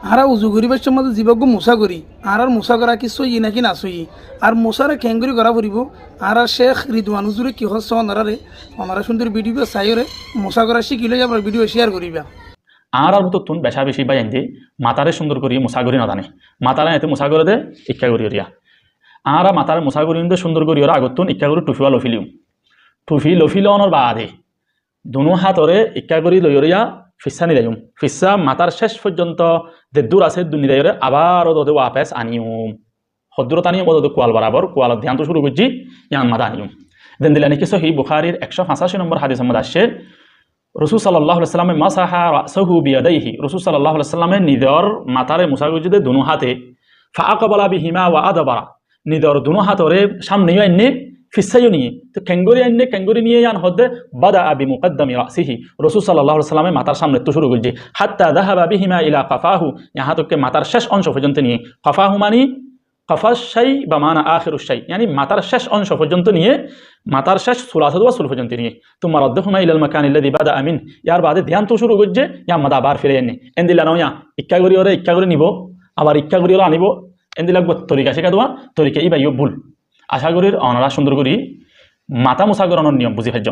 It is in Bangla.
আরা উজু করিবার সময় জীবজ্ঞ মোসা করি আর মোসা করা কি সই নাকি না সই আর মোসারে খেঙ্গুরি করা ফুরিব আর শেখ রিদওয়ান হুজুরে কি হচ্ছে অনারা সুন্দর ভিডিও চাইরে মোসা করা শিখিলে আপনার ভিডিও শেয়ার করিবা। আর মতো তুন বেশা বেশি বাই আনতে মাতারে সুন্দর করি মুসাগরি নাদানে মাতারা এতে মুসাগরে দে ইচ্ছা করি ওরিয়া আর মাতারে মুসাগরি সুন্দর করি ওরা আগতুন ইচ্ছা করি টুফিওয়া লফিলিও টুফি লফিলনের বাদে দুনো হাতরে ইচ্ছা করি লইয়া ফিসা নিলাইম ফিসা মাতার শেষ পর্যন্ত যে দূর আছে দুনিদাইরে আবার ওদের ওয়াপেস আনিউম হদ্দুরত আনিউম ওদের কোয়াল বরাবর কোয়াল ধ্যান তো শুরু করছি ইয়ান মাদা আনিউম দেন দিলে নাকি সহি বুখারির 185 নম্বর হাদিস মধ্যে আসছে রসুল সাল্লাল্লাহু আলাইহি ওয়াসাল্লাম মাসাহা রাসাহু বিয়াদাইহি রসুল সাল্লাল্লাহু আলাইহি ওয়াসাল্লাম নিদর মাতারে মুসাগজুদে দুনো হাতে ফাআকাবালা বিহিমা ওয়া আদবারা নিদর দুনো হাতরে সামনেও আইনে ফিসাইও নিয়ে তো ক্যাঙ্গুরি আইনে ক্যাঙ্গুরি নিয়ে আন হদে বাদা আবি মুকদ্দামি রাসিহি রসুল সাল্লাল্লাহু আলাইহি ওয়াসাল্লাম মাতার সামনে তো শুরু করছে হাত্তা যাহাবা বিহিমা ইলা কাফাহু ইহা তক মাতার শেষ অংশ পর্যন্ত নিয়ে কাফাহু মানে কফাস শাই বা মানা আখিরুস শাই ইয়ানি মাতার শেষ অংশ পর্যন্ত নিয়ে মাতার শেষ সুলাসাদ ওয়া সুল পর্যন্ত নিয়ে তোমার অধ্যহুমা ইলাল মাকান আল্লাযী বাদা আমিন ইয়ার বাদে ধ্যান তো শুরু করছে ইয়া মাদা আবার ফিরে এনে এন্দিলা নয়া ইক্কা করি ওরে ইক্কা করে নিব আবার ইক্কা করি ওরা আনিব এন্দিলা তরিকা শিখা দেওয়া তরিকা ই বাইও ভুল আশা করি অনারা সুন্দর করি মাতা মুসাগরণের নিয়ম বুঝি ফেলজন।